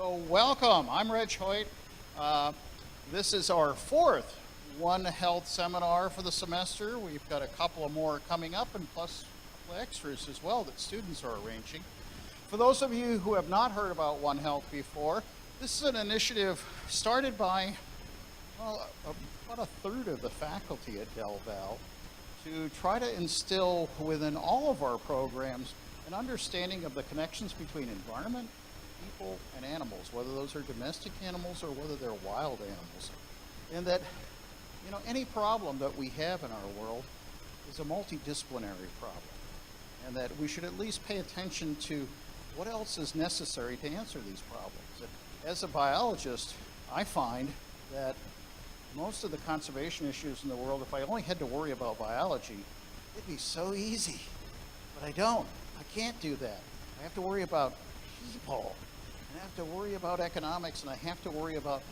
So welcome, I'm Reg Hoyt. This is our fourth One Health seminar for the semester. We've got a couple of more coming up and plus a couple of extras as well that students are arranging. For those of you who have not heard about One Health before, this is an initiative started by about a third of the faculty at Del Val to try to instill within all of our programs an understanding of the connections between environment, people, and animals, whether those are domestic animals or whether they're wild animals. And that, any problem that we have in our world is a multidisciplinary problem. And that we should at least pay attention to what else is necessary to answer these problems. And as a biologist, I find that most of the conservation issues in the world, if I only had to worry about biology, it'd be so easy. But I don't. I can't do that. I have to worry about people. And I have to worry about economics, and I have to worry about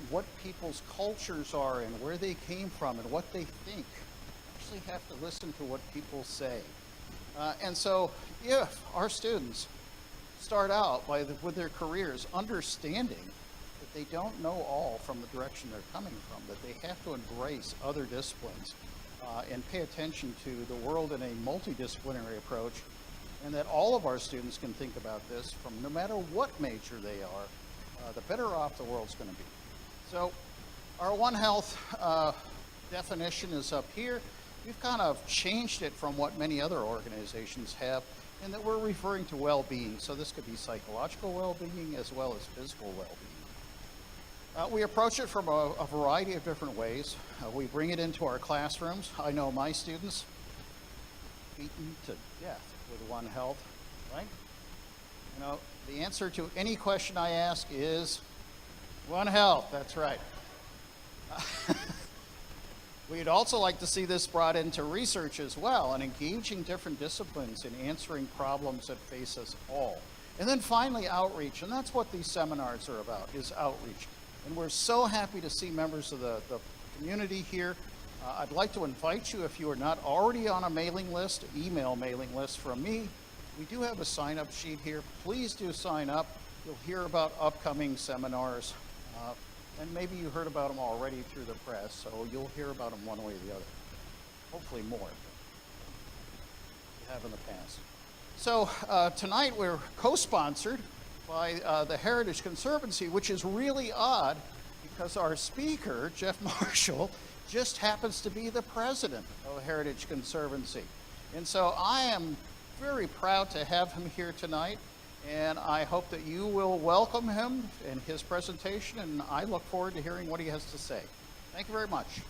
what people's cultures are and where they came from and what they think. I actually have to listen to what people say. And so if our students start out with their careers understanding that they don't know all from the direction they're coming from, that they have to embrace other disciplines and pay attention to the world in a multidisciplinary approach, and that all of our students can think about this from no matter what major they are, the better off the world's going to be. So our One Health definition is up here. We've kind of changed it from what many other organizations have, in that we're referring to well-being. So this could be psychological well-being as well as physical well-being. We approach it from a variety of different ways. We bring it into our classrooms. I know my students beaten to death with One Health, right? The answer to any question I ask is One Health, that's right. We'd also like to see this brought into research as well and engaging different disciplines in answering problems that face us all. And then finally, outreach, and that's what these seminars are about, is outreach. And we're so happy to see members of the community here. I'd like to invite you, if you are not already on a mailing list, email mailing list from me. We do have a sign-up sheet here. Please do sign up. You'll hear about upcoming seminars. And maybe you heard about them already through the press, so you'll hear about them one way or the other. Hopefully more than you have in the past. So tonight we're co-sponsored by the Heritage Conservancy, which is really odd because our speaker, Jeff Marshall, just happens to be the president of Heritage Conservancy. And so I am very proud to have him here tonight, and I hope that you will welcome him in his presentation, and I look forward to hearing what he has to say. Thank you very much.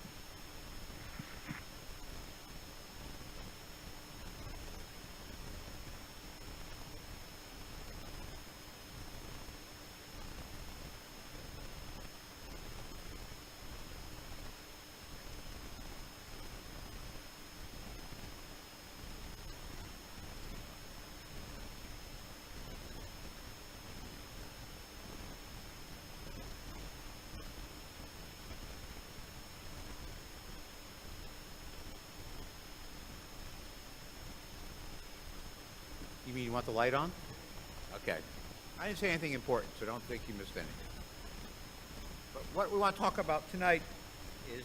You mean you want the light on? Okay. I didn't say anything important, so don't think you missed anything. But what we want to talk about tonight is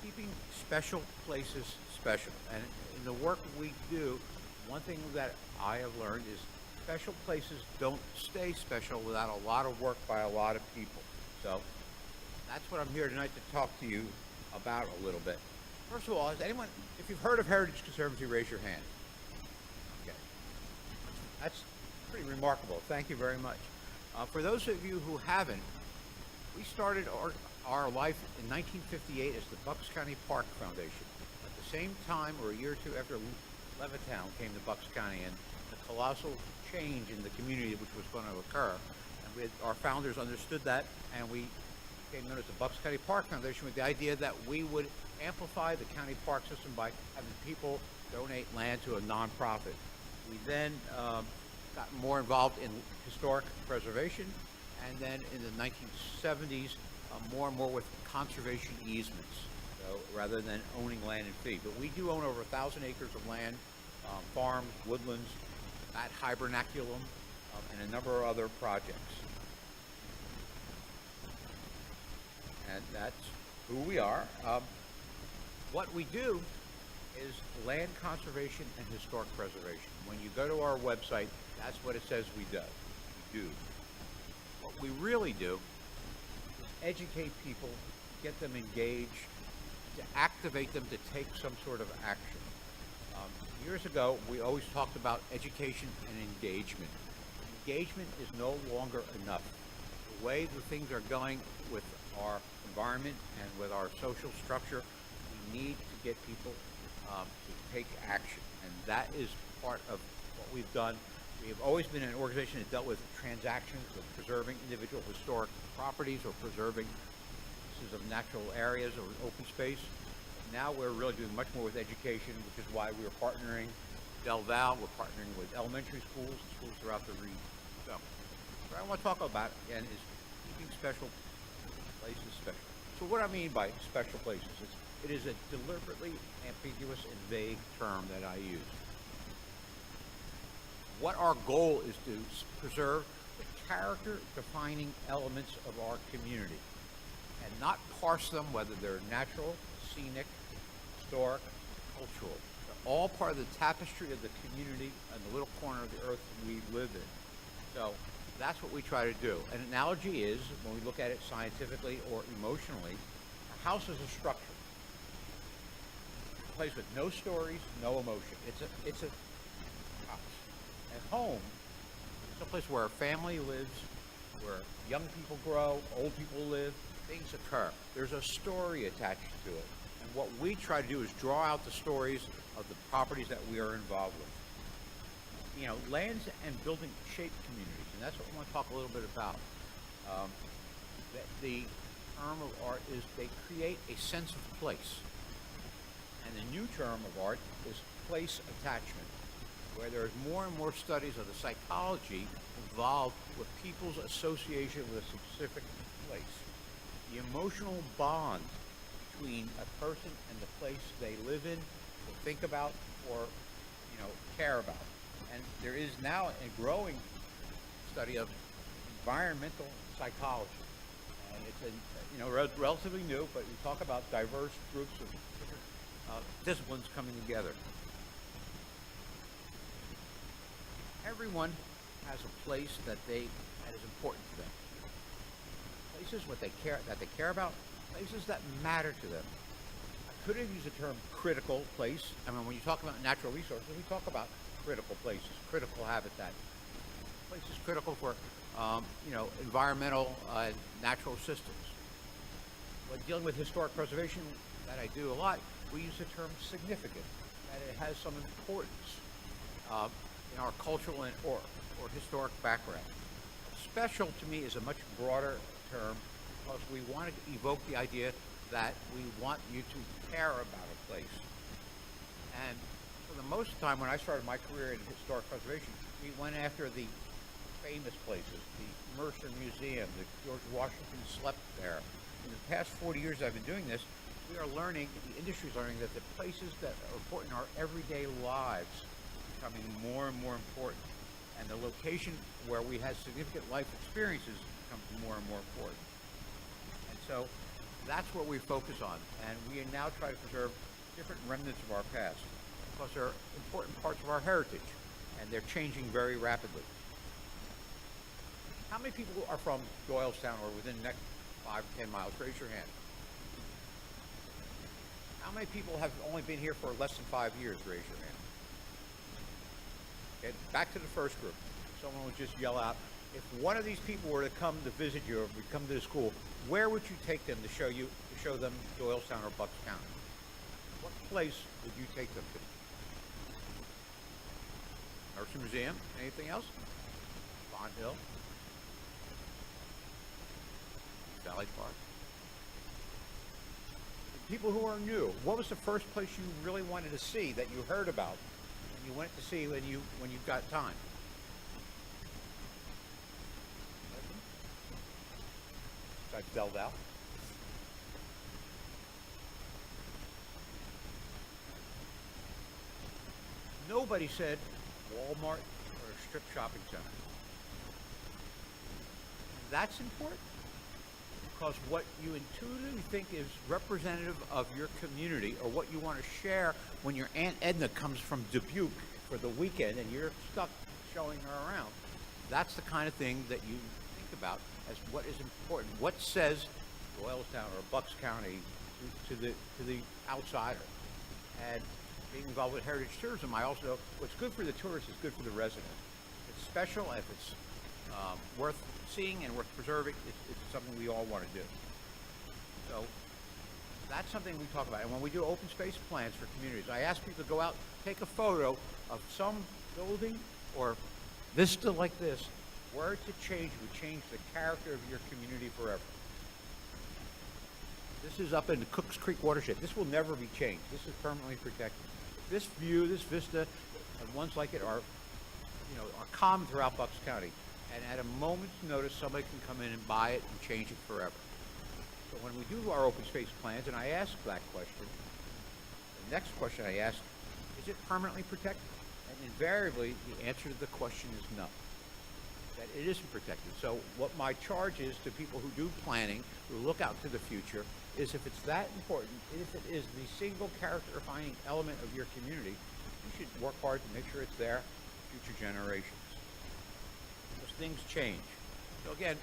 keeping special places special. And in the work we do, one thing that I have learned is special places don't stay special without a lot of work by a lot of people. So that's what I'm here tonight to talk to you about a little bit. First of all, if you've heard of Heritage Conservancy, raise your hand. Okay. That's pretty remarkable. Thank you very much. For those of you who haven't, we started our life in 1958 as the Bucks County Park Foundation. At the same time, or a year or two after Levittown came to Bucks County, and the colossal change in the community which was going to occur. And our founders understood that, and we became known as the Bucks County Park Foundation with the idea that we would amplify the county park system by having people donate land to a nonprofit. We then got more involved in historic preservation, and then in the 1970s, more and more with conservation easements, so rather than owning land in fee. But we do own over 1,000 acres of land, farms, woodlands, at Hibernaculum, and a number of other projects. and that's who we are. What we do is land conservation and historic preservation. When you go to our website, that's what it says we do. What we really do is educate people, get them engaged, to activate them to take some sort of action. Years ago, we always talked about education and engagement. Engagement is no longer enough. The way the things are going with our environment and with our social structure, we need to get people to take action. And that is part of what we've done. We have always been an organization that dealt with transactions, with preserving individual historic properties or preserving pieces of natural areas or open space. Now we're really doing much more with education, which is why we are partnering with Del Val. We're partnering with elementary schools and schools throughout the region. So what I want to talk about, again, is keeping special places special. So what I mean by special places is it is a deliberately ambiguous and vague term that I use. What our goal is to preserve the character-defining elements of our community and not parse them, whether they're natural, scenic, historic, cultural. They're all part of the tapestry of the community and the little corner of the earth we live in. So that's what we try to do. An analogy is, when we look at it scientifically or emotionally, a house is a structure. A place with no stories, no emotion. It's a house. At home, it's a place where a family lives, where young people grow, old people live, things occur. There's a story attached to it. And what we try to do is draw out the stories of the properties that we are involved with. You know, lands and building shape communities, and that's what we want to talk a little bit about. The term of art is they create a sense of place. And the new term of art is place attachment, where there's more and more studies of the psychology involved with people's association with a specific place. The emotional bond between a person and the place they live in, or think about, or care about. And there is now a growing study of environmental psychology, and it's relatively new. But we talk about diverse groups of different disciplines coming together. Everyone has a place that is important to them. Places that they care about, places that matter to them. I could have used the term critical place. I mean, when you talk about natural resources, we talk about critical places, critical habitat. Places critical for, environmental natural systems. When dealing with historic preservation, that I do a lot, we use the term significant, that it has some importance in our cultural or historic background. Special to me is a much broader term because we want to evoke the idea that we want you to care about a place. And for the most time, when I started my career in historic preservation, we went after the famous places, the Mercer Museum, the George Washington slept there. In the past 40 years I've been doing this, we are learning, the industry is learning, that the places that are important in our everyday lives are becoming more and more important. And the location where we had significant life experiences becomes more and more important. And so that's what we focus on. And we now try to preserve different remnants of our past because they're important parts of our heritage and they're changing very rapidly. How many people are from Doylestown or within the next 5 to 10 miles? Raise your hand. How many people have only been here for less than 5 years? Raise your hand. Okay, back to the first group. Someone would just yell out, if one of these people were to come to visit you or would come to the school, where would you take them to show them Doylestown or Bucks County? What place would you take them to? Mercer Museum? Anything else? Bond Hill? Valley Park? People who are new, what was the first place you really wanted to see that you heard about and you went to see when you got time? Besides Del Val? Nobody said Walmart or a strip shopping center. That's important. because what you intuitively think is representative of your community or what you want to share when your Aunt Edna comes from Dubuque for the weekend and you're stuck showing her around. That's the kind of thing that you think about as what is important. What says Doylestown or Bucks County to the outsider? And being involved with heritage tourism, I also know what's good for the tourist is good for the resident. If it's special, if it's worth seeing and worth preserving, it's something we all want to do. So that's something we talk about. And when we do open space plans for communities, I ask people to go out, take a photo of some building or vista like this. Were it to change, would change the character of your community forever. This is up in the Cooks Creek watershed. This will never be changed. This is permanently protected. This view, this vista, and ones like it are common throughout Bucks County. And at a moment's notice, somebody can come in and buy it and change it forever. So when we do our open space plans, and I ask that question, the next question I ask, is it permanently protected? And invariably, the answer to the question is no, that it isn't protected. So what my charge is to people who do planning, who look out to the future, is if it's that important, if it is the single character-defining element of your community, you should work hard to make sure it's there for future generations. Because things change. So again,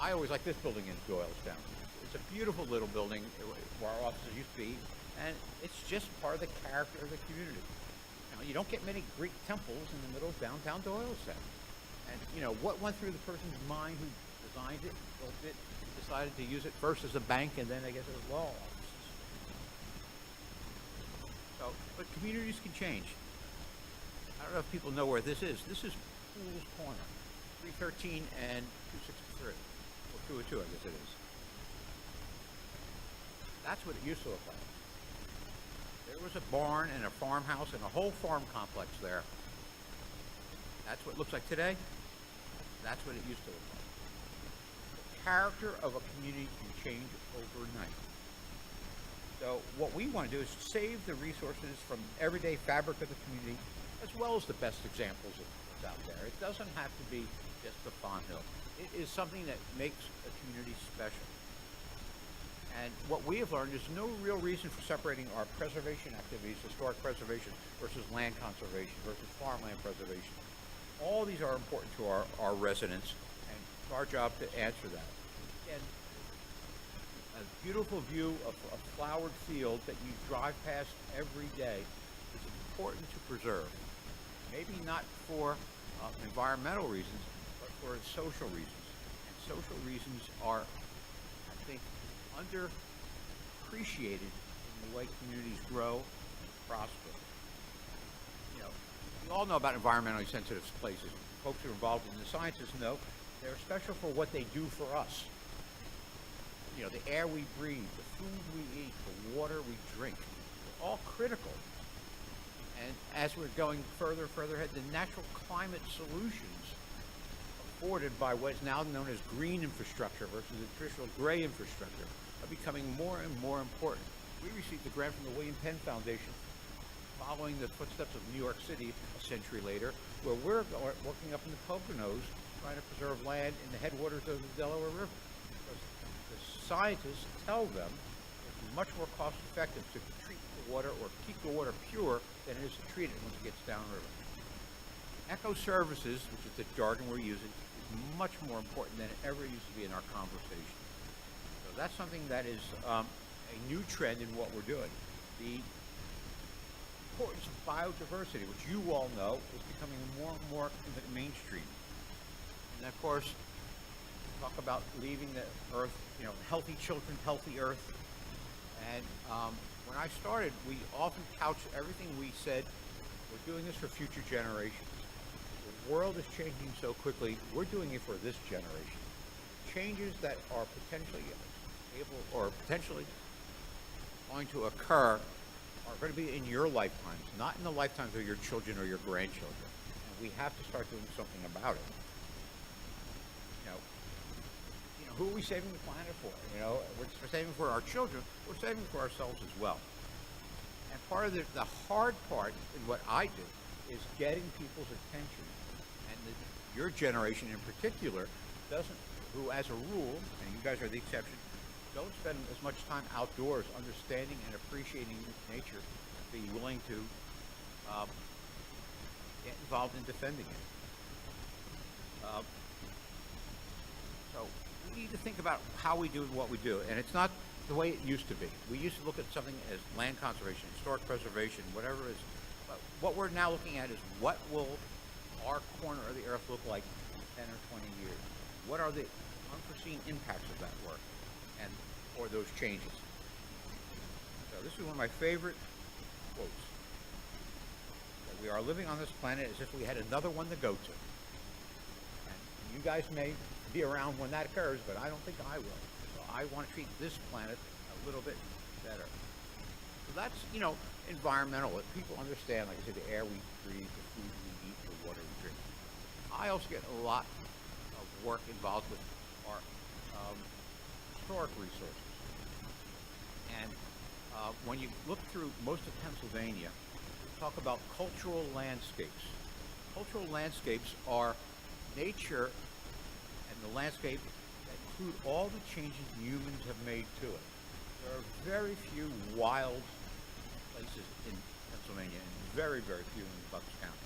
I always like this building in Doylestown. It's a beautiful little building where our offices used to be, and it's just part of the character of the community. You don't get many Greek temples in the middle of downtown Doylestown. And what went through the person's mind who designed it, built it, decided to use it first as a bank and then I guess as law offices. So, but communities can change. I don't know if people know where this is. This is Pools Corner, 313 and 263, or 202 I guess it is. That's what it used to look like. There was a barn and a farmhouse and a whole farm complex there. That's what it looks like today. That's what it used to look like. The character of a community can change overnight. So what we want to do is save the resources from everyday fabric of the community, as well as the best examples of what's out there. It doesn't have to be just the Fawn Hill. It is something that makes a community special. And what we have learned is no real reason for separating our preservation activities, historic preservation versus land conservation versus farmland preservation. All these are important to our residents, and it's our job to answer that. Again, a beautiful view of a flowered field that you drive past every day is important to preserve. Maybe not for environmental reasons, but for social reasons. And social reasons are, I think, underappreciated in the way communities grow and prosper. We all know about environmentally sensitive places. Folks who are involved in the sciences know they're special for what they do for us. The air we breathe, the food we eat, the water we drink, they're all critical. And as we're going further and further ahead, the natural climate solutions afforded by what is now known as green infrastructure versus the traditional gray infrastructure are becoming more and more important. We received a grant from the William Penn Foundation following the footsteps of New York City a century later, where we're working up in the Poconos trying to preserve land in the headwaters of the Delaware River. Because the scientists tell them it's much more cost effective to treat the water or keep the water pure than it is to treat it once it gets downriver. Eco services, which is the jargon we're using, is much more important than it ever used to be in our conversation. So that's something that is a new trend in what we're doing. The importance of biodiversity, which you all know, is becoming more and more in the mainstream. And of course, talk about leaving the earth, healthy children, healthy earth. And when I started, we often couched everything we said, we're doing this for future generations. The world is changing so quickly, we're doing it for this generation. Changes that are potentially going to occur are going to be in your lifetimes, not in the lifetimes of your children or your grandchildren. And we have to start doing something about it. Who are we saving the planet for? We're saving for our children, we're saving for ourselves as well. And part of the hard part in what I do is getting people's attention. And your generation in particular doesn't who, as a rule, and you guys are the exception, don't spend as much time outdoors understanding and appreciating nature, be willing to get involved in defending it. So we need to think about how we do what we do, and it's not the way it used to be. We used to look at something as land conservation, historic preservation, whatever it is. But what we're now looking at is what will our corner of the earth look like in 10 or 20 years? What are the unforeseen impacts of that work or those changes? So this is one of my favorite quotes. That we are living on this planet as if we had another one to go to. And you guys may be around when that occurs, but I don't think I will. So I want to treat this planet a little bit better. So that's, environmental. If people understand, like I said, the air we breathe, the food we eat, the water we drink. I also get a lot of work involved with our historic resources. And when you look through most of Pennsylvania, we talk about cultural landscapes. Cultural landscapes are nature and the landscape that include all the changes humans have made to it. There are very few wild places in Pennsylvania and very, very few in Bucks County.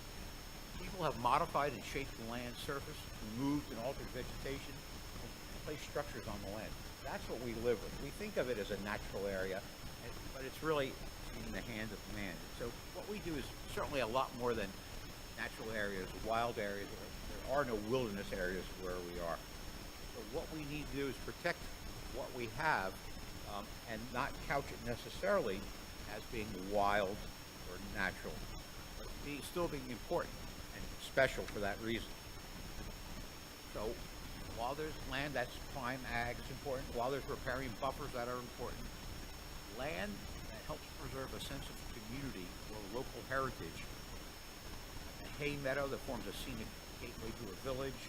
People have modified and shaped the land surface, removed and altered vegetation, and placed structures on the land. That's what we live with. We think of it as a natural area, but it's really in the hand of man. So what we do is certainly a lot more than natural areas, wild areas. There are no wilderness areas where we are. So what we need to do is protect what we have and not couch it necessarily as being wild or natural, but still being important and special for that reason. So while there's land that's prime ag is important, while there's riparian buffers that are important, land that helps preserve a sense of community or local heritage, a hay meadow that forms a scenic gateway to a village,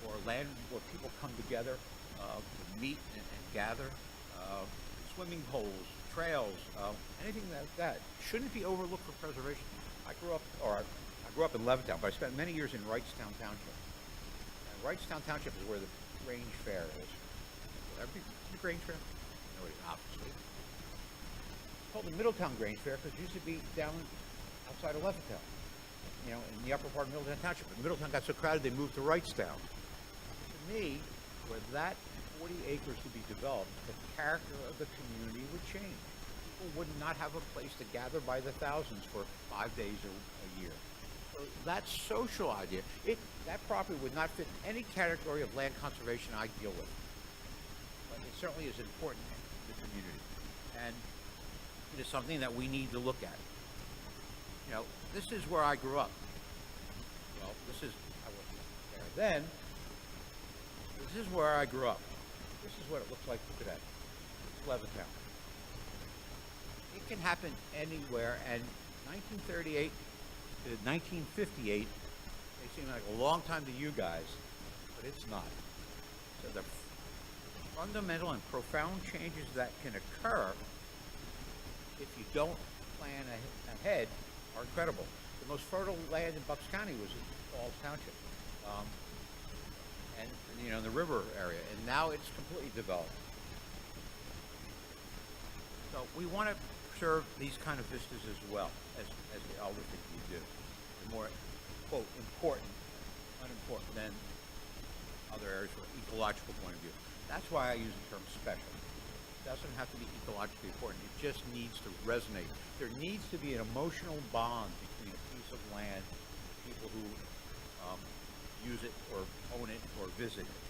or land where people come together to meet and gather, swimming holes, trails, anything like that shouldn't be overlooked for preservation. I grew up in Levittown, but I spent many years in Wrightstown Township. And Wrightstown Township is where the Grange Fair is. The Grange Fair? No, it's obviously. It's called the Middletown Grange Fair because it used to be down outside of Levittown, in the upper part of Middletown Township. But Middletown got so crowded they moved to Wrightstown. To me, where that 40 acres to be developed, the character of the community would change. People would not have a place to gather by the thousands for 5 days a year. So that social idea, that property would not fit in any category of land conservation I deal with. But it certainly is important to the community. And it is something that we need to look at. This is where I grew up. Well, I wasn't there then. This is where I grew up. This is what it looks like today. It's Levittown. It can happen anywhere, and 1938 to 1958 may seem like a long time to you guys, but it's not. So the fundamental and profound changes that can occur if you don't plan ahead are incredible. The most fertile land in Bucks County was in Falls Township. And the river area, and now it's completely developed. So we want to preserve these kind of vistas as well as the Aldi think we do. The more, quote, important, unimportant than other areas from an ecological point of view. That's why I use the term special. It doesn't have to be ecologically important. It just needs to resonate. There needs to be an emotional bond between a piece of land and people who use it or own it or visit it.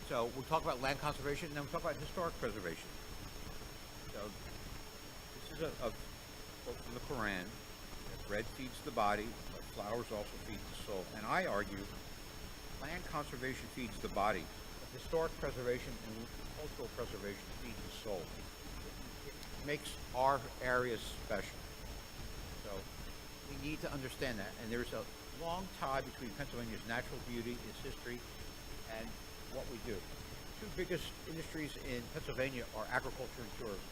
So we'll talk about land conservation, and then we'll talk about historic preservation. So this is a quote from the Quran, that bread feeds the body, but flowers also feed the soul. And I argue land conservation feeds the body, but historic preservation and cultural preservation feeds the soul. It makes our areas special. So we need to understand that, and there's a long tie between Pennsylvania's natural beauty, its history, and what we do. Two biggest industries in Pennsylvania are agriculture and tourism,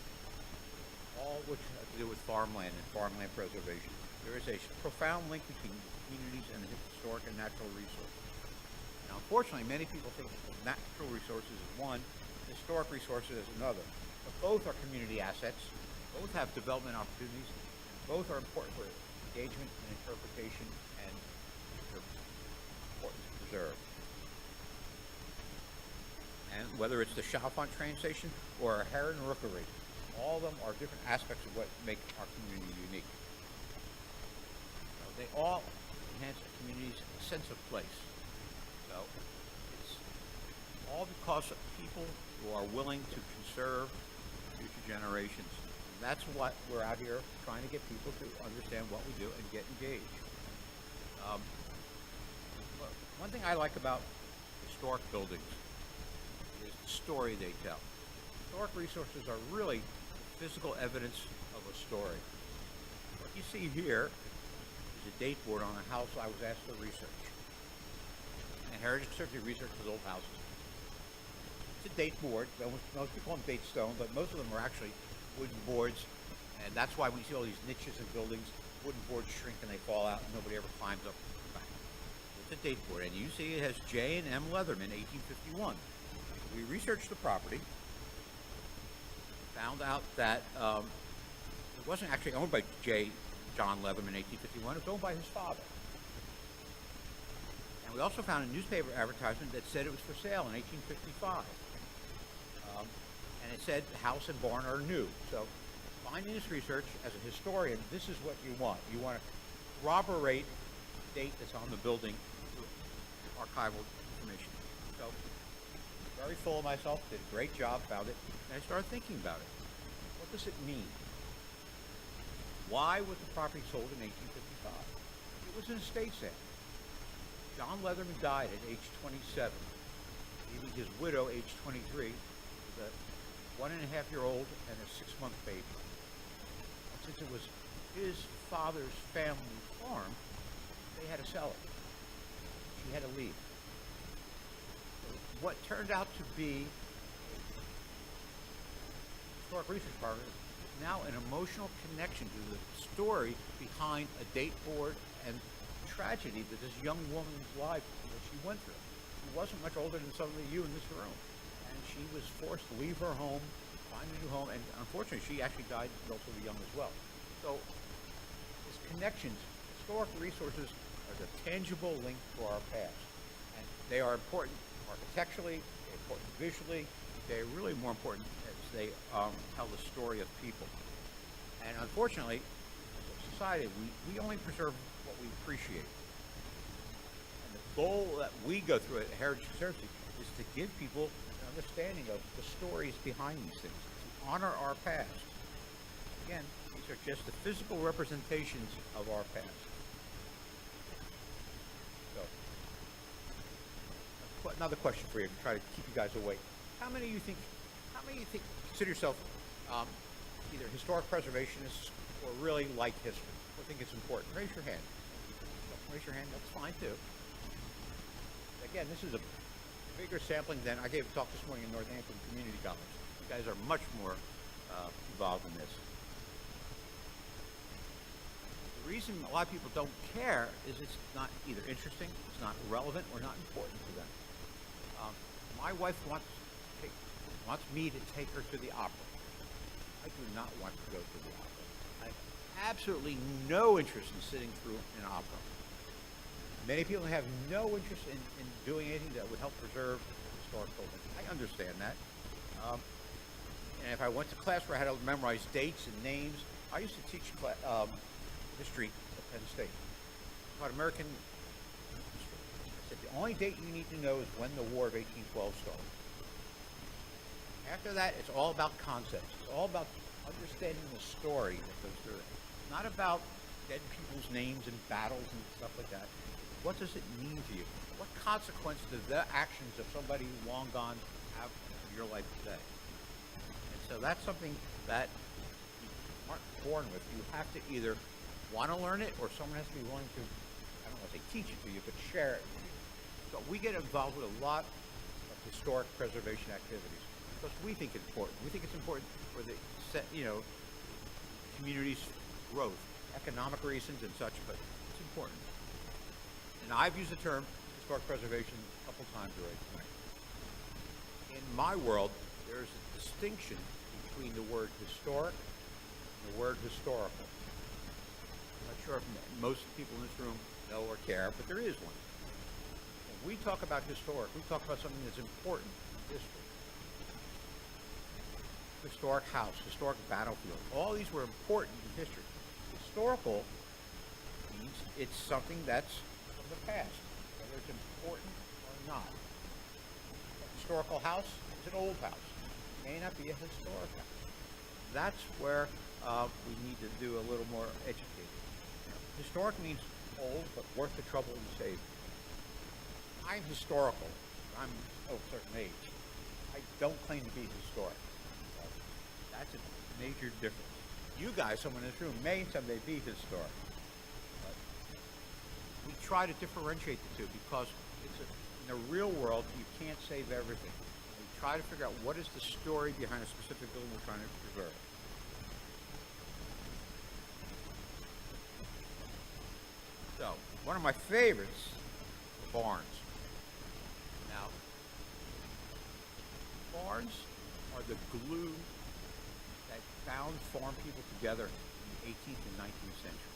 all which have to do with farmland and farmland preservation. There is a profound link between communities and historic and natural resources. unfortunately, many people think of natural resources as one, historic resources as another. But both are community assets, both have development opportunities, and both are important for engagement and interpretation, and they're important to preserve. And whether it's the Chalfont train station or a Heron Rookery, all of them are different aspects of what make our community unique. So they all enhance a community's sense of place. So it's all because of people who are willing to conserve future generations. And that's what we're out here trying to get people to understand what we do and get engaged. But one thing I like about historic buildings is the story they tell. Historic resources are really physical evidence of a story. What you see here is a date board on a house I was asked to research. And Heritage Conservancy researches old houses. It's a date board. Most people call them date stone, but most of them are actually wooden boards. And that's why we see all these niches in buildings. Wooden boards shrink and they fall out and nobody ever climbs up the back. It's a date board. And you see it has J and M Leatherman, 1851. We researched the property, found out that it wasn't actually owned by John Leatherman in 1851. It was owned by his father. And we also found a newspaper advertisement that said it was for sale in 1855. And it said the house and barn are new. So finding this research, as a historian, this is what you want. You want to corroborate the date that's on the building through archival information. So very full of myself, did a great job, found it, and I started thinking about it. What does it mean? Why was the property sold in 1855? It was an estate sale. John Leatherman died at age 27, leaving his widow, age 23, with a 1.5-year-old and a 6-month baby. And since it was his father's family farm, they had to sell it. She had to leave. What turned out to be a historic research program is now an emotional connection to the story behind a date board and tragedy that this young woman's life that she went through. She wasn't much older than some of you in this room, and she was forced to leave her home, find a new home, and unfortunately she actually died relatively young as well. So this connections, historic resources are the tangible link to our past, and they are important architecturally, they're important visually, they're really more important as they tell the story of people. And unfortunately, as a society, we only preserve what we appreciate. And the goal that we go through at Heritage Conservancy is to give people an understanding of the stories behind these things, to honor our past. Again, these are just the physical representations of our past. Another question for you to try to keep you guys awake. How many of you think consider yourself either historic preservationists or really like history, or think it's important? Raise your hand. Raise your hand, that's fine too. Again, this is a bigger sampling than I gave a talk this morning in Northampton Community College. You guys are much more involved in this. The reason a lot of people don't care is it's not either interesting, it's not relevant, or not important to them. My wife wants me to take her to the opera. I do not want to go to the opera. I have absolutely no interest in sitting through an opera. Many people have no interest in doing anything that would help preserve historic buildings. I understand that. And if I went to class where I had to memorize dates and names, I used to teach history at Penn State. I taught American history. I said the only date you need to know is when the War of 1812 started. After that, it's all about concepts. It's all about understanding the story that goes through it. It's not about dead people's names and battles and stuff like that. What does it mean to you? What consequence do the actions of somebody long gone have in your life today? And so that's something that you aren't born with. You have to either want to learn it, or someone has to be willing to, I don't want to say teach it to you, but share it with you. So we get involved with a lot of historic preservation activities because we think it's important. We think it's important for the community's growth, economic reasons and such, but it's important. And I've used the term historic preservation a couple times already tonight. In my world, there's a distinction between the word historic and the word historical. I'm not sure if most people in this room know or care, but there is one. When we talk about historic, we talk about something that's important in history. Historic house, historic battlefield. All these were important in history. Historical means it's something that's from the past, whether it's important or not. A historical house is an old house. It may not be a historic house. That's where we need to do a little more educating. Historic means old, but worth the trouble and saving. I'm historical. I'm of a certain age. I don't claim to be historic. That's a major difference. You guys, someone in this room, may someday be historic. But we try to differentiate the two because in the real world, you can't save everything. We try to figure out what is the story behind a specific building we're trying to preserve. So, one of my favorites are barns. Now, barns are the glue that bound farm people together in the 18th and 19th century.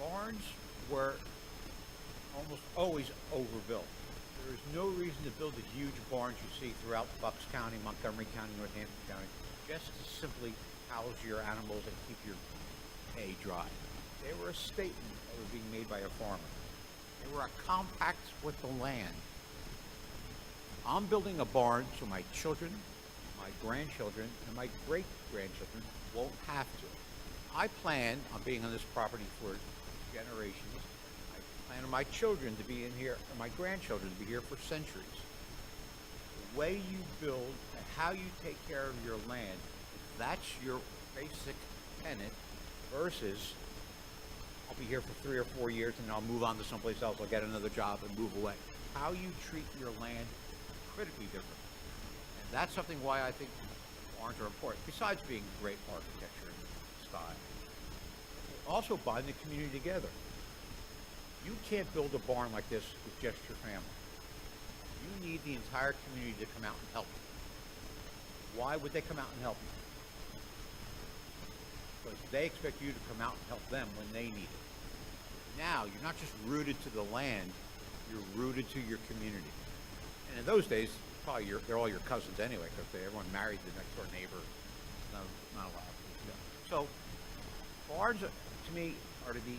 Barns were almost always overbuilt. There is no reason to build the huge barns you see throughout Bucks County, Montgomery County, Northampton County, just to simply house your animals and keep your hay dry. They were a statement that was being made by a farmer. They were a compact with the land. I'm building a barn so my children, my grandchildren, and my great-grandchildren won't have to. I plan on being on this property for generations. I plan on my children to be in here, and my grandchildren to be here for centuries. The way you build and how you take care of your land, that's your basic tenet versus I'll be here for 3 or 4 years and then I'll move on to someplace else. I'll get another job and move away. How you treat your land is critically different. And that's something why I think barns are important, besides being great architecture and style. They also bind the community together. You can't build a barn like this with just your family. You need the entire community to come out and help you. Why would they come out and help you? Because they expect you to come out and help them when they need it. Now, you're not just rooted to the land, you're rooted to your community. And in those days, probably they're all your cousins anyway, because everyone married the next door neighbor. Not a lot of people. So, barns, to me, are to be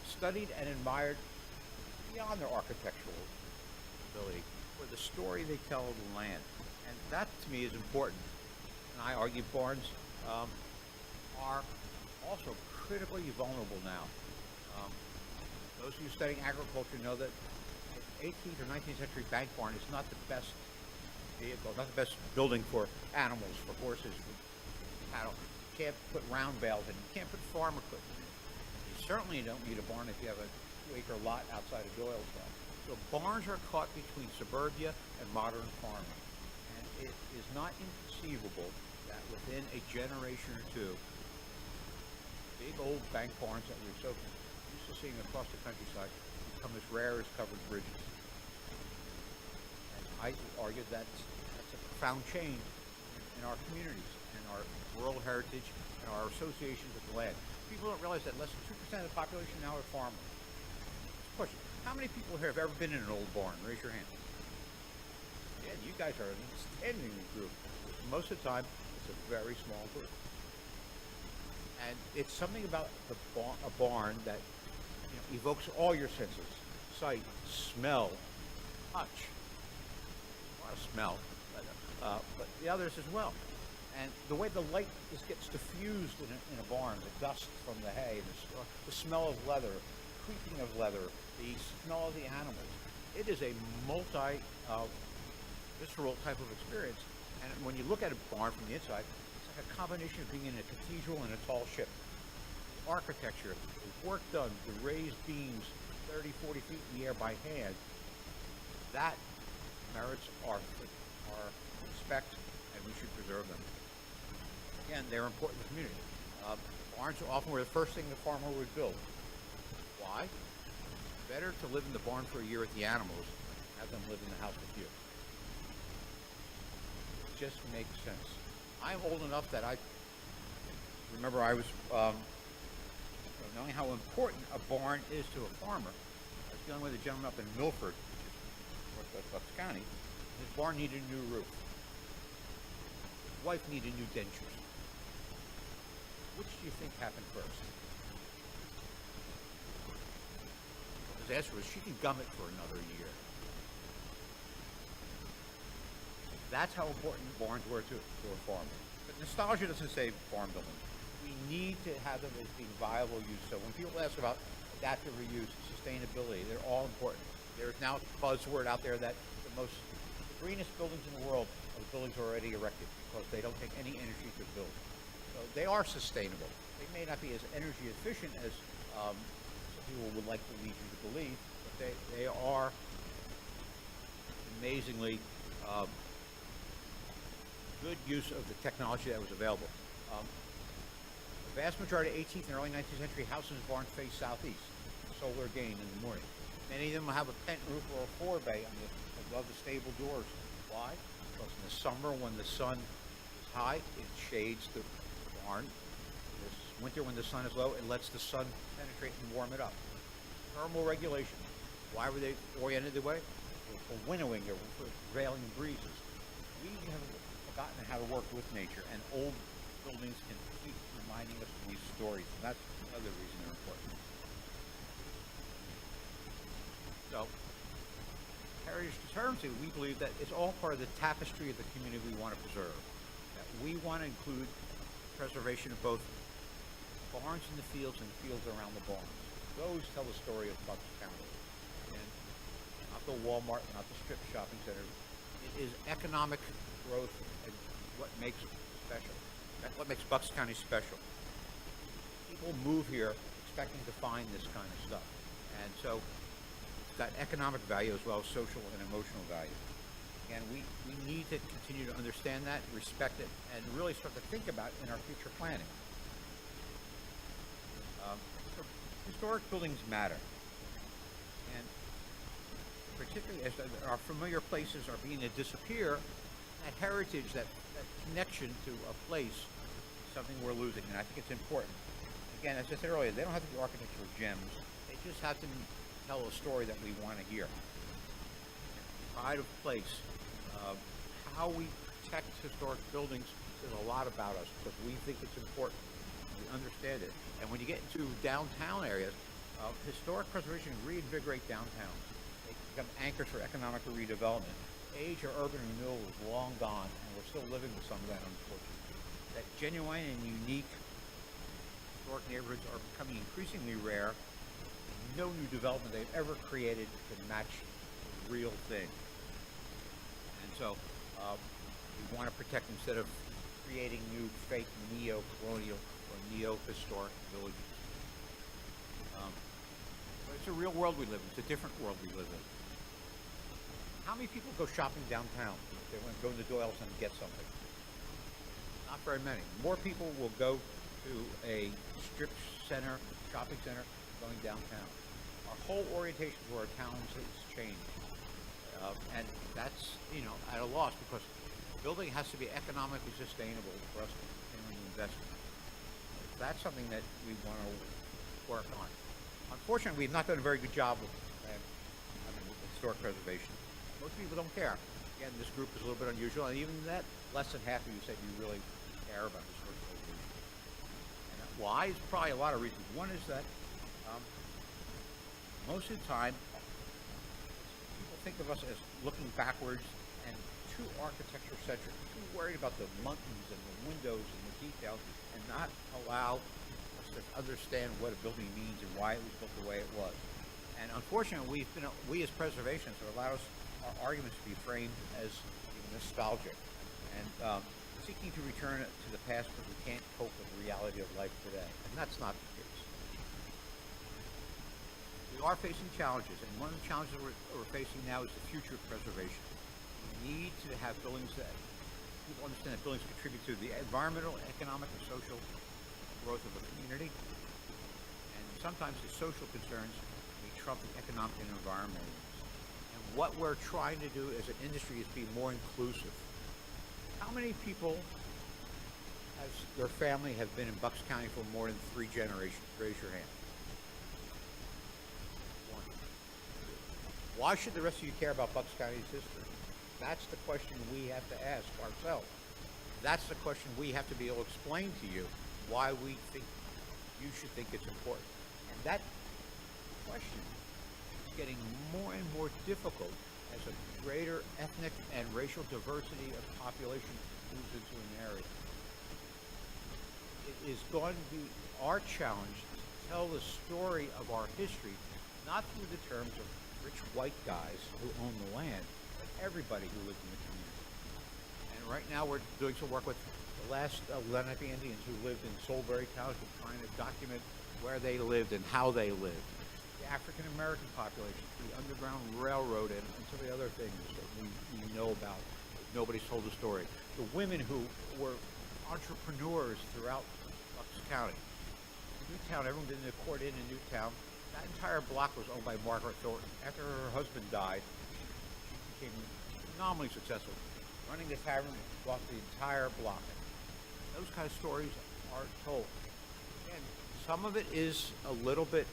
studied and admired beyond their architectural ability for the story they tell of the land. And that, to me, is important. And I argue barns are also critically vulnerable now. Those of you studying agriculture know that an 18th or 19th century bank barn is not the best vehicle, not the best building for animals, for horses, for cattle. You can't put round bales in. You can't put farm equipment in. You certainly don't need a barn if you have a 2-acre lot outside of Doylestown. So barns are caught between suburbia and modern farming. And it is not inconceivable that within a generation or two, big old bank barns that we're so used to seeing across the countryside become as rare as covered bridges. And I argue that's a profound change in our communities and our rural heritage and our associations with the land. People don't realize that less than 2% of the population now are farmers. Question: how many people here have ever been in an old barn? Raise your hand. Yeah, you guys are an outstanding group. Most of the time, it's a very small group. And it's something about a barn that evokes all your senses: sight, smell, touch. A lot of smell, but the others as well. And the way the light gets diffused in a barn, the dust from the hay, the smell of leather, creaking of leather, the smell of the animals. It is a visceral type of experience. And when you look at a barn from the inside, it's like a combination of being in a cathedral and a tall ship. The architecture, the work done, the raised beams 30, 40 feet in the air by hand, that merits our respect, and we should preserve them. Again, they're important to the community. Barns are often were the first thing the farmer would build. Why? better to live in the barn for a year with the animals than have them live in the house with you. It just makes sense. I'm old enough that I remember I was knowing how important a barn is to a farmer. I was dealing with a gentleman up in Milford, which is northwest Bucks County. His barn needed a new roof. His wife needed new dentures. Which do you think happened first? His answer was she can gum it for another year. That's how important barns were to a farmer. But nostalgia doesn't say farm building. We need to have them as being viable use. So when people ask about adaptive reuse, sustainability, they're all important. There's now a buzzword out there that the greenest buildings in the world are the buildings already erected because they don't take any energy to build. So they are sustainable. They may not be as energy efficient as some people would like to lead you to believe, but they are amazingly good use of the technology that was available. The vast majority of 18th and early 19th century houses and barns face southeast, solar gain in the morning. Many of them will have a pent roof or a forebay above the stable doors. Why? Because in the summer when the sun is high, it shades the barn. This winter when the sun is low, it lets the sun penetrate and warm it up. Thermal regulation. Why were they oriented that way? For winnowing or for prevailing breezes. We have forgotten how to work with nature, and old buildings can keep reminding us of these stories, and that's another reason they're important. So, Heritage Conservancy, we believe that it's all part of the tapestry of the community we want to preserve. That we want to include preservation of both barns in the fields and fields around the barns. Those tell the story of Bucks County. And not the Walmart, not the strip shopping center. It is economic growth and what makes it special. That's what makes Bucks County special. People move here expecting to find this kind of stuff. And so it's got economic value as well as social and emotional value. And we need to continue to understand that, respect it, and really start to think about it in our future planning. So historic buildings matter. And particularly as our familiar places are beginning to disappear, that heritage, that connection to a place is something we're losing, and I think it's important. Again, as I said earlier, they don't have to be architectural gems. They just have to tell a story that we want to hear. Pride of place. How we protect historic buildings says a lot about us because we think it's important. We understand it. And when you get into downtown areas, historic preservation reinvigorate downtowns. They become anchors for economic redevelopment. Age of urban renewal is long gone, and we're still living with some of that, unfortunately. That genuine and unique historic neighborhoods are becoming increasingly rare. No new development they've ever created can match the real thing. And so we want to protect instead of creating new fake neo-colonial or neo-historic villages. But it's a real world we live in. It's a different world we live in. How many people go shopping downtown? They want to go to Doyle's and get something. Not very many. More people will go to a strip center, shopping center, going downtown. Our whole orientation to our towns has changed. And that's, at a loss because building has to be economically sustainable for us to continue to invest in. That's something that we want to work on. Unfortunately, we've not done a very good job with historic preservation. Most people don't care. Again, this group is a little bit unusual, and even that, less than half of you said you really care about historic preservation. And why is probably a lot of reasons. One is that most of the time, people think of us as looking backwards and too architecture-centric, too worried about the mountains and the windows and the details, and not allow us to understand what a building means and why it was built the way it was. And unfortunately, we as preservationists have allowed our arguments to be framed as nostalgic and seeking to return it to the past because we can't cope with the reality of life today. And that's not the case. We are facing challenges, and one of the challenges we're facing now is the future of preservation. We need to have buildings that people understand that buildings contribute to the environmental, economic, and social growth of a community. And sometimes the social concerns may Trump the economic and environmental needs. And what we're trying to do as an industry is be more inclusive. How many people as their family have been in Bucks County for more than 3 generations? Raise your hand. 1. Why should the rest of you care about Bucks County's history? That's the question we have to ask ourselves. That's the question we have to be able to explain to you why we think you should think it's important. And that question is getting more and more difficult as a greater ethnic and racial diversity of population moves into an area. It is going to be our challenge to tell the story of our history, not through the terms of rich white guys who own the land, but everybody who lives in the community. And right now we're doing some work with the last Lenape Indians who lived in Soulbury Township, trying to document where they lived and how they lived. The African American population, the Underground Railroad, and some of the other things that we know about. Nobody's told the story. The women who were entrepreneurs throughout Bucks County. Newtown, everyone did the Court Inn in Newtown. That entire block was owned by Margaret Thornton. After her husband died, she became phenomenally successful. Running the tavern, bought the entire block. Those kind of stories are told. And some of it is a little bit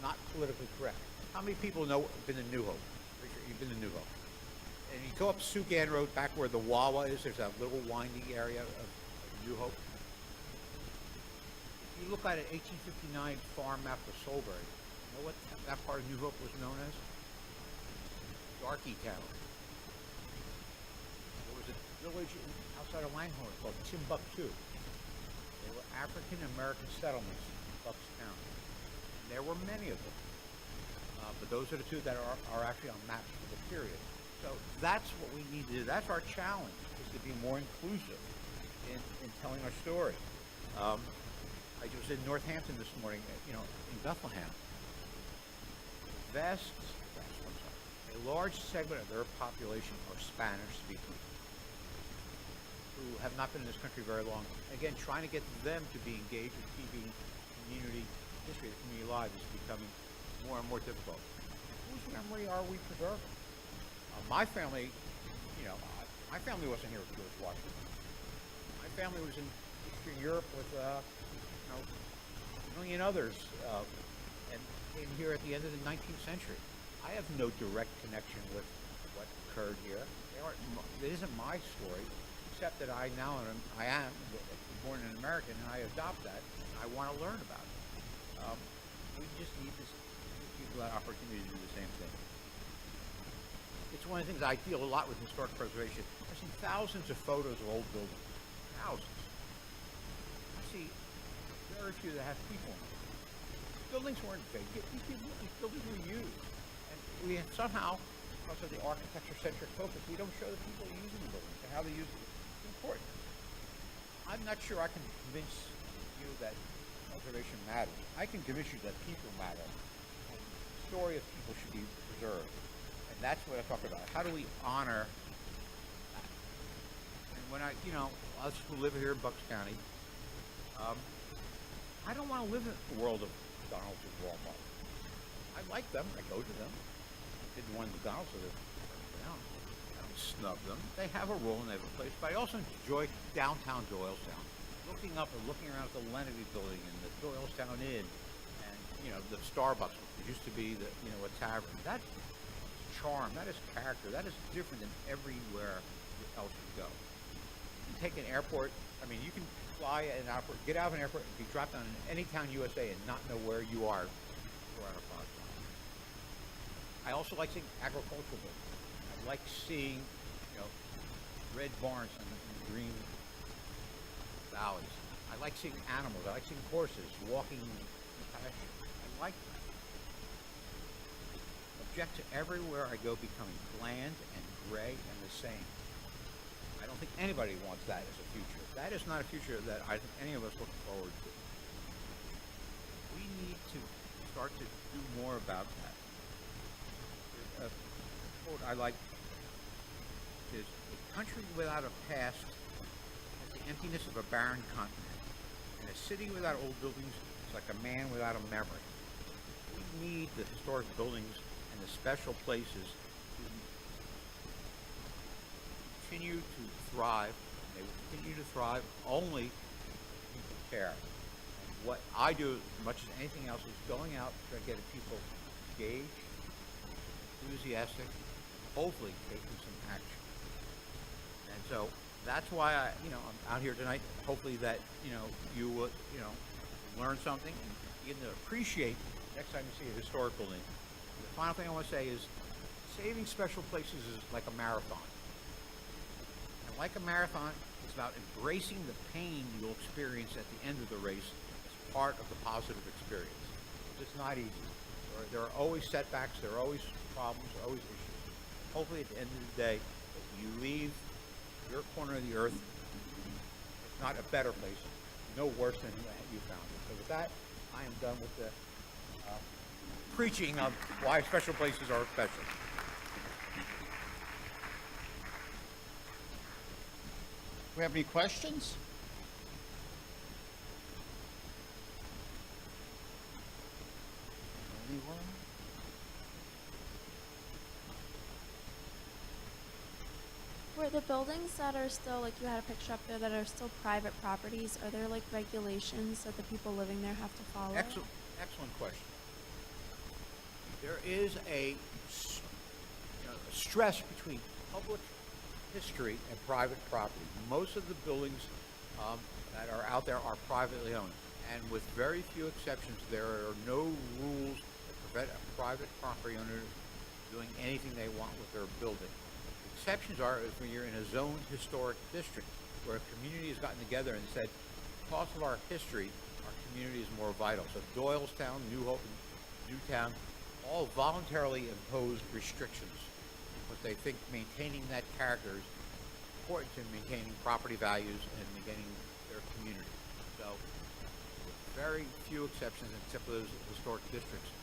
not politically correct. How many people know been to New Hope? You've been to New Hope. And you go up Sugan Road, back where the Wawa is, there's that little winding area of New Hope. If you look at an 1859 farm map of Soulbury, you know what that part of New Hope was known as? Darky Town. There was a village outside of Langhorne called Timbuktu. They were African American settlements in Bucks County. And there were many of them. But those are the 2 that are actually on maps for the period. So that's what we need to do. That's our challenge, is to be more inclusive in telling our story. I was in Northampton this morning, in Bethlehem. A large segment of their population are Spanish speaking, who have not been in this country very long. Again, trying to get them to be engaged with keeping community history, the community alive, is becoming more and more difficult. Whose memory are we preserving? My family, my family wasn't here with George Washington. My family was in Eastern Europe with, a million others, and came here at the end of the 19th century. I have no direct connection with what occurred here. It isn't my story, except that I am born an American, and I adopt that, and I want to learn about it. We just need to give people that opportunity to do the same thing. It's one of the things I deal a lot with historic preservation. I've seen thousands of photos of old buildings. Thousands. I see very few that have people in them. Buildings weren't vacant. These buildings were used. And we have somehow, because of the architecture-centric focus, we don't show the people using the buildings and how they use it. It's important. I'm not sure I can convince you that preservation matters. I can convince you that people matter. And the story of people should be preserved. And that's what I talk about. How do we honor that? And when us who live here in Bucks County, I don't want to live in the world of McDonald's and Walmart. I like them. I go to them. I didn't want McDonald's to live down. I don't snub them. They have a role and they have a place. But I also enjoy downtown Doylestown. Looking up and looking around at the Lenape building and the Doylestown Inn and, the Starbucks, which used to be a tavern. That is charm. That is character. That is different than everywhere else you go. You take an airport. You can fly an airport, get out of an airport, and be dropped down in any town USA and not know where you are for our podcast. I also like seeing agricultural buildings. I like seeing, red barns and green valleys. I like seeing animals. I like seeing horses walking in the pasture. I like that. Object to everywhere I go becoming bland and gray and the same. I don't think anybody wants that as a future. That is not a future that I think any of us look forward to. We need to start to do more about that. A quote I like is, "A country without a past has the emptiness of a barren continent, and a city without old buildings is like a man without a memory." need the historic buildings and the special places to continue to thrive. They will continue to thrive only if people care. And what I do, as much as anything else, is going out to try to get people engaged, enthusiastic, hopefully taking some action. And so that's why I'm out here tonight. Hopefully that, you will, learn something and begin to appreciate next time you see a historic building. The final thing I want to say is saving special places is like a marathon. And like a marathon, it's about embracing the pain you'll experience at the end of the race as part of the positive experience. It's not easy. There are always setbacks, there are always problems, there are always issues. Hopefully at the end of the day, you leave your corner of the earth, if not a better place, no worse than you found it. So with that, I am done with the preaching of why special places are special. Do we have any questions? Anyone? For the buildings that are still, like you had a picture up there, that are still private properties, are there like regulations that the people living there have to follow? Excellent question. There is a stress between public history and private property. Most of the buildings that are out there are privately owned, and with very few exceptions, there are no rules that prevent a private property owner doing anything they want with their building. Exceptions are if when you're in a zoned historic district where a community has gotten together and said, because of our history, our community is more vital. So Doylestown, New Hope, and Newtown all voluntarily imposed restrictions because they think maintaining that character is important to maintaining property values and maintaining their community. So with very few exceptions except for those historic districts,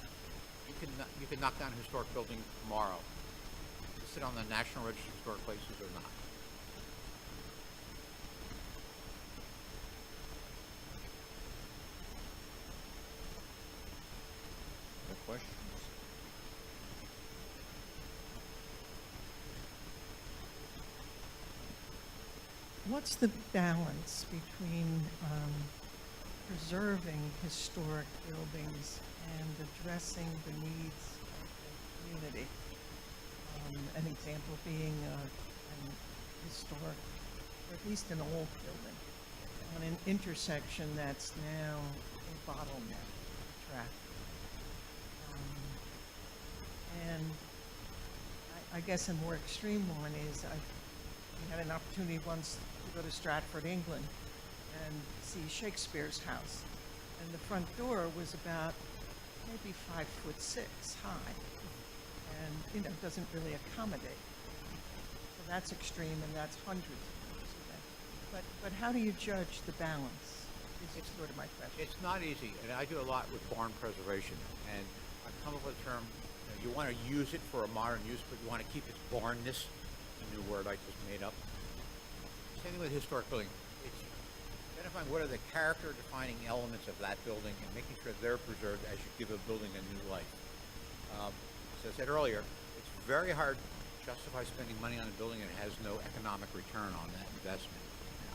you can knock down a historic building tomorrow. Sit on the National Register of Historic Places or not. No questions? What's the balance between preserving historic buildings and addressing the needs of the community? An example being an historic, or at least an old building, on an intersection that's now a bottleneck for traffic. And I guess a more extreme one is we had an opportunity once to go to Stratford, England, and see Shakespeare's house. And the front door was about maybe 5'6" high. And, doesn't really accommodate. So that's extreme, and that's hundreds of years away. But how do you judge the balance? Is sort of my question. It's not easy, and I do a lot with barn preservation. And I've come up with a term, you want to use it for a modern use, but you want to keep its barnness, a new word I just made up. Same thing with historic building. It's identifying what are the character-defining elements of that building and making sure they're preserved as you give a building a new life. As I said earlier, it's very hard to justify spending money on a building that has no economic return on that investment.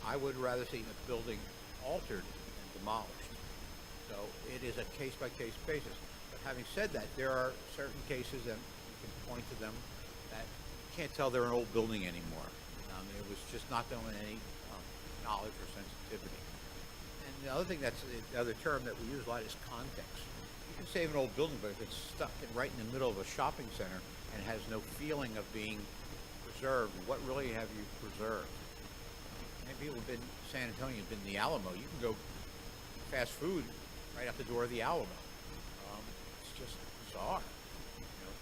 I would rather see a building altered than demolished. So it is a case-by-case basis. But having said that, there are certain cases that you can point to them that you can't tell they're an old building anymore. It was just not done with any knowledge or sensitivity. And the other term that we use a lot is context. You can save an old building, but if it's stuck right in the middle of a shopping center and has no feeling of being preserved, what really have you preserved? Maybe people have been to San Antonio, you've been in the Alamo. You can go fast food right out the door of the Alamo. It's just bizarre.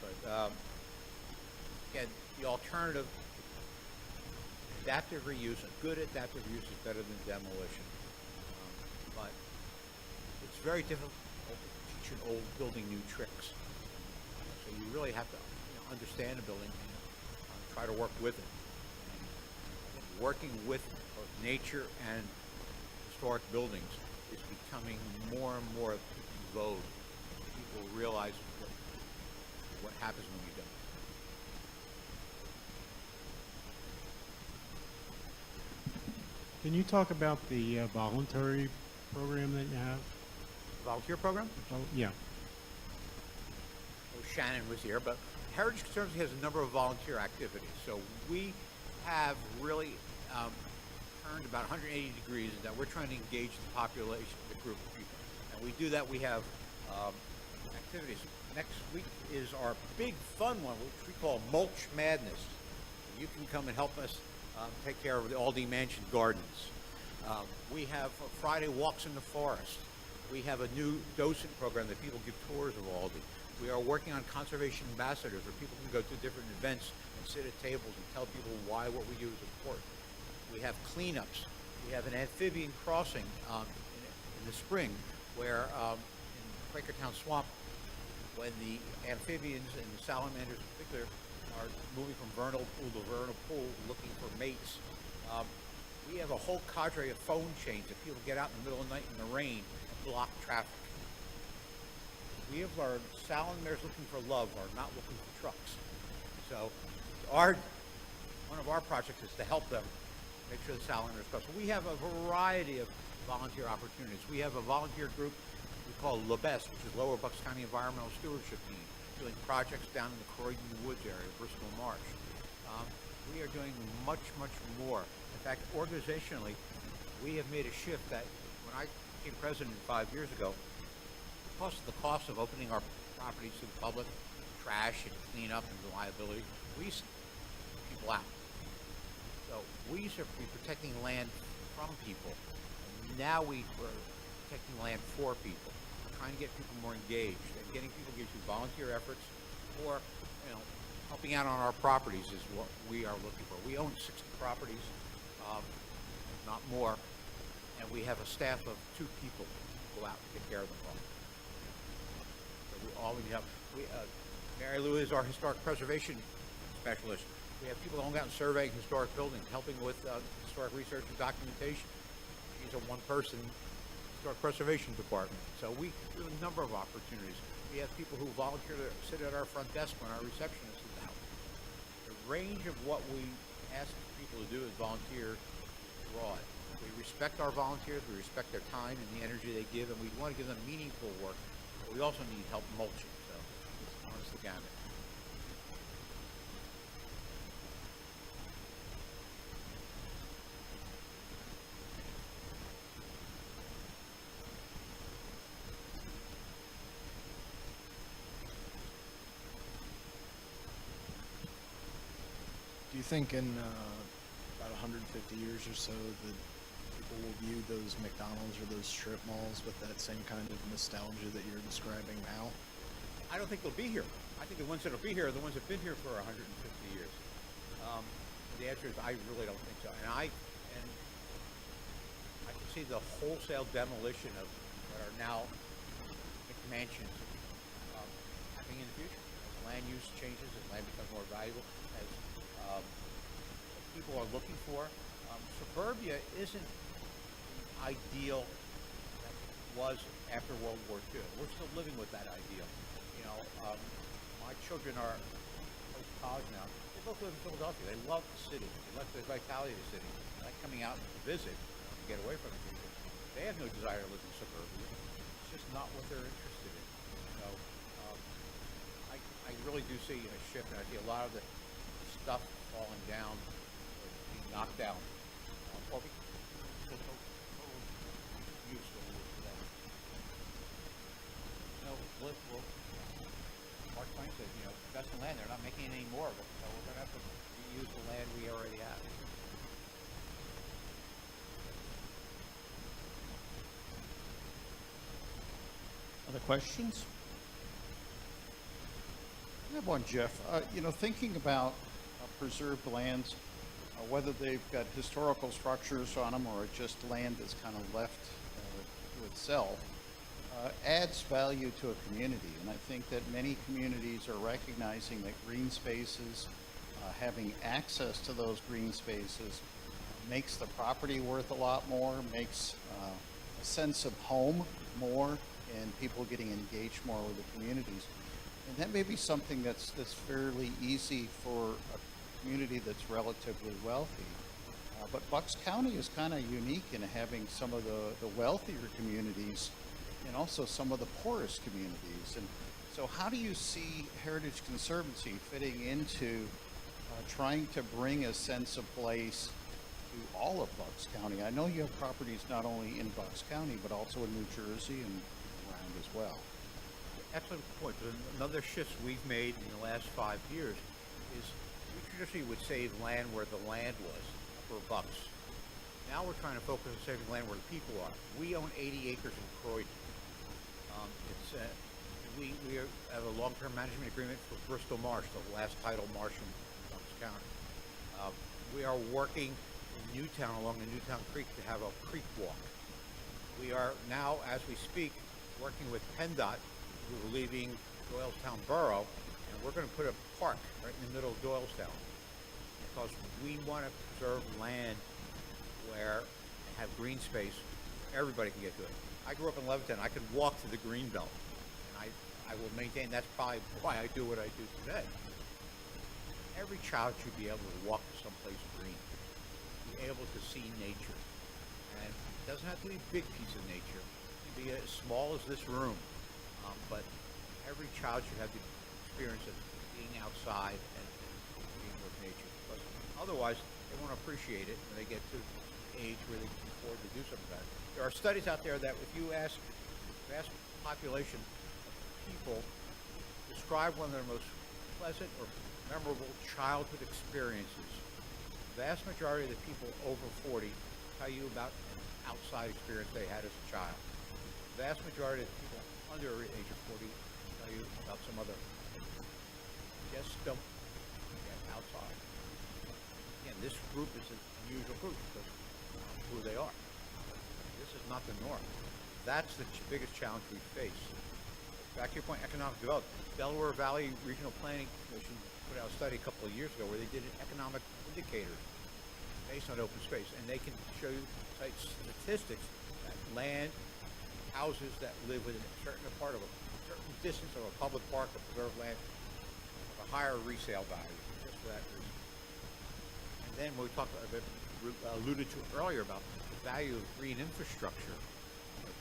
But again, the alternative, adaptive reuse, a good adaptive reuse is better than demolition. But it's very difficult to teach an old building new tricks. So you really have to understand a building and try to work with it. And working with both nature and historic buildings is becoming more and more in vogue. people realize what happens when you don't. Can you talk about the voluntary program that you have? Volunteer program? Yeah. Oh, Shannon was here, but Heritage Conservancy has a number of volunteer activities. So we have really turned about 180 degrees in that we're trying to engage the population, the group of people. And we do that. We have activities. Next week is our big fun one, which we call Mulch Madness. You can come and help us take care of the Aldi Mansion gardens. We have Friday walks in the forest. We have a new docent program that people give tours of Aldi. We are working on conservation ambassadors where people can go to different events and sit at tables and tell people why what we do is important. We have cleanups. We have an amphibian crossing in the spring where in Quakertown Swamp, when the amphibians and the salamanders in particular are moving from vernal pool to vernal pool looking for mates, we have a whole cadre of phone chains that people get out in the middle of the night in the rain and block traffic. We have learned salamanders looking for love are not looking for trucks. So one of our projects is to help them make sure the salamanders cross. So we have a variety of volunteer opportunities. We have a volunteer group we call LABEST, which is Lower Bucks County Environmental Stewardship Team, doing projects down in the Croydon Woods area, Bristol Marsh. We are doing much, much more. In fact, organizationally, we have made a shift that when I became president 5 years ago, because of the cost of opening our properties to the public, trash and cleanup and reliability, we used to keep people out. So we used to be protecting land from people. And now we're protecting land for people. We're trying to get people more engaged, and getting people engaged through volunteer efforts or, helping out on our properties is what we are looking for. We own 60 properties, not more, and we have a staff of 2 people who go out and take care of them all. So we always have, Mary Lou is our historic preservation specialist. We have people going out and surveying historic buildings, helping with historic research and documentation. She's a one-person historic preservation department. So we do a number of opportunities. We have people who volunteer to sit at our front desk when our receptionist is out. The range of what we ask people to do as volunteers is broad. We respect our volunteers, we respect their time and the energy they give, and we want to give them meaningful work, but we also need help mulching, so it's runs the gamut. Do you think in about 150 years or so that people will view those McDonald's or those strip malls with that same kind of nostalgia that you're describing now? I don't think they'll be here. I think the ones that'll be here are the ones that have been here for 150 years. The answer is I really don't think so. And I can see the wholesale demolition of what are now McMansions happening in the future. As land use changes, as land becomes more valuable, as people are looking for. Suburbia isn't the ideal that was after World War II. We're still living with that ideal. My children are post-college now. They both live in Philadelphia. They love the city. They love the vitality of the city. They like coming out to visit, to get away from the people. They have no desire to live in suburbia. It's just not what they're interested in. So I really do see a shift, and I see a lot of the stuff falling down, or being knocked down, or because of total use what we do today. Mark Twain said, invest in land, they're not making any more of it, so we're going to have to reuse the land we already have. Other questions? I have one, Jeff. Thinking about preserved lands, whether they've got historical structures on them or just land that's kind of left to itself, adds value to a community. And I think that many communities are recognizing that green spaces, having access to those green spaces, makes the property worth a lot more, makes a sense of home more and people getting engaged more with the communities. And that may be something that's fairly easy for a community that's relatively wealthy. But Bucks County is kind of unique in having some of the wealthier communities and also some of the poorest communities. And so how do you see Heritage Conservancy fitting into trying to bring a sense of place to all of Bucks County? I know you have properties not only in Bucks County, but also in New Jersey and around as well. Excellent point. Another shift we've made in the last 5 years is we traditionally would save land where the land was, for bucks. Now we're trying to focus on saving land where the people are. We own 80 acres in Croydon. We have a long-term management agreement for Bristol Marsh, the last tidal marsh in Bucks County. We are working in Newtown, along the Newtown Creek, to have a creek walk. We are now, as we speak, working with PennDOT, who are leaving Doylestown Borough, and we're going to put a park right in the middle of Doylestown, because we want to preserve land where have green space where everybody can get to it. I grew up in Levittown. I could walk to the green belt, and I will maintain that's probably why I do what I do today. Every child should be able to walk to someplace green, be able to see nature, and it doesn't have to be a big piece of nature. It can be as small as this room, but every child should have the experience of being outside and being with nature. Because otherwise, they won't appreciate it when they get to the age where they can afford to do something about it. There are studies out there that if you ask a vast population of people, describe one of their most pleasant or memorable childhood experiences, the vast majority of the people over 40 tell you about an outside experience they had as a child. The vast majority of the people under the age of 40 tell you about some other. Just don't get outside. Again, this group is an unusual group because of who they are. This is not the norm. That's the biggest challenge we face. Back to your point, economic development. Delaware Valley Regional Planning Commission put out a study a couple of years ago where they did an economic indicator based on open space, and they can show you statistics that land, houses that live within a certain part of a certain distance of a public park or preserved land have a higher resale value, just for that reason. And then we talked a bit, alluded to earlier about the value of green infrastructure,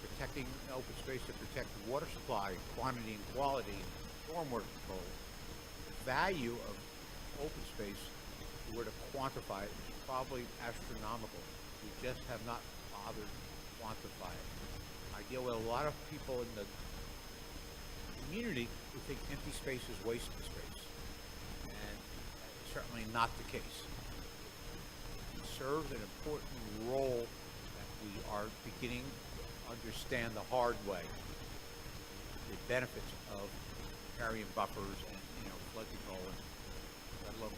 protecting open space to protect water supply, quantity and quality, and stormwater control. The value of open space, if we were to quantify it, is probably astronomical. We just have not bothered to quantify it. I deal with a lot of people in the community who think empty space is wasted space, and that is certainly not the case. It serves an important role that we are beginning to understand the hard way, the benefits of carrying buffers and flood control and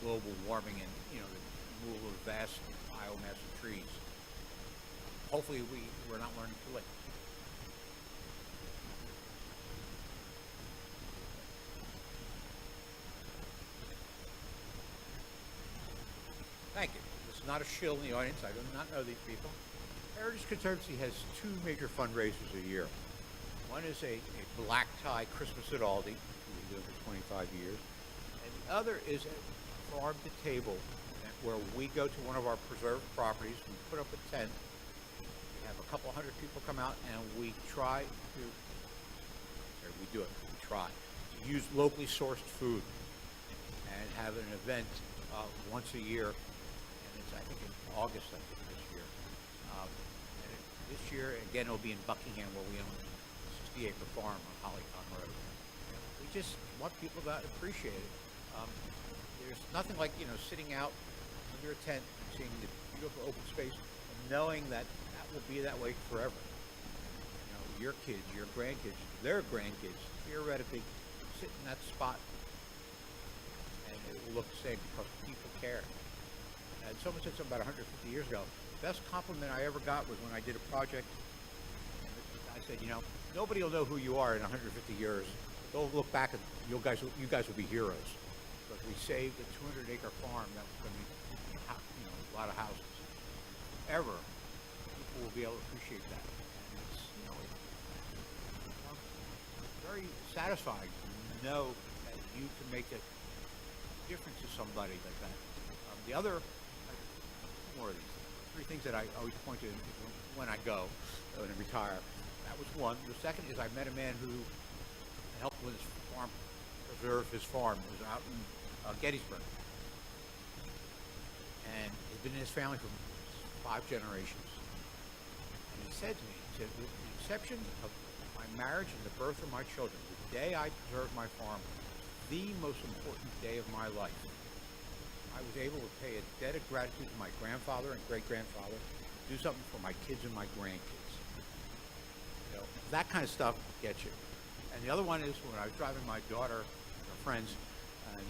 global warming and the removal of vast biomass of trees. Hopefully we're not learning too late. Thank you. This is not a shill in the audience. I do not know these people. Heritage Conservancy has two major fundraisers a year. One is a black tie Christmas at Aldi, which we've been doing for 25 years. And the other is a farm to table event where we go to one of our preserved properties, we put up a tent, we have a couple hundred people come out, and we try to, we try to use locally sourced food and have an event once a year. I think in August, this year. This year, again, it'll be in Buckingham, where we own a 60-acre farm on Hollycon Road. We just want people to appreciate it. There's nothing like, sitting out under a tent and seeing the beautiful open space and knowing that that will be that way forever. Your kids, your grandkids, their grandkids, theoretically sit in that spot and it will look the same because people care. And someone said something about 150 years ago. The best compliment I ever got was when I did a project. I said, nobody will know who you are in 150 years. They'll look back and you guys will be heroes. Because we saved a 200-acre farm that was going to be, a lot of houses. Ever, people will be able to appreciate that. And it's, very satisfying to know that you can make a difference to somebody like that. The other, more of these, three things that I always point to when I go, when I retire. That was one. The second is I met a man who helped with his farm, preserve his farm. It was out in Gettysburg. And he'd been in his family for 5 generations. And he said to me, he said, with the exception of my marriage and the birth of my children, the day I preserved my farm, the most important day of my life. I was able to pay a debt of gratitude to my grandfather and great-grandfather, do something for my kids and my grandkids. You know, that kind of stuff gets you. And the other one is when I was driving my daughter, her friends, and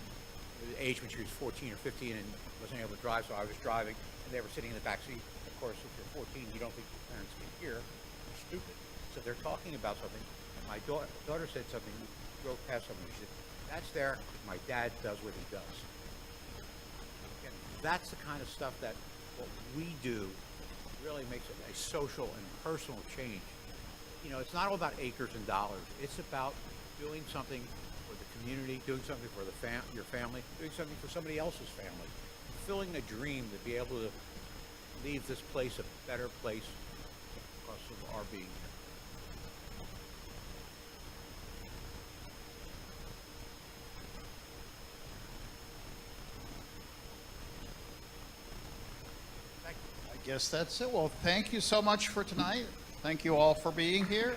the age when she was 14 or 15 and wasn't able to drive, so I was driving, and they were sitting in the back seat. Of course, if you're 14, you don't think your parents can hear. You're stupid. So they're talking about something, and my daughter said something, we drove past something, she said, that's there, my dad does what he does. And that's the kind of stuff that what we do really makes a social and personal change. You know, it's not all about acres and dollars. It's about doing something for the community, doing something for your family, doing something for somebody else's family, fulfilling a dream to be able to leave this place a better place because of our being here. I guess that's it. Well, thank you so much for tonight. Thank you all for being here.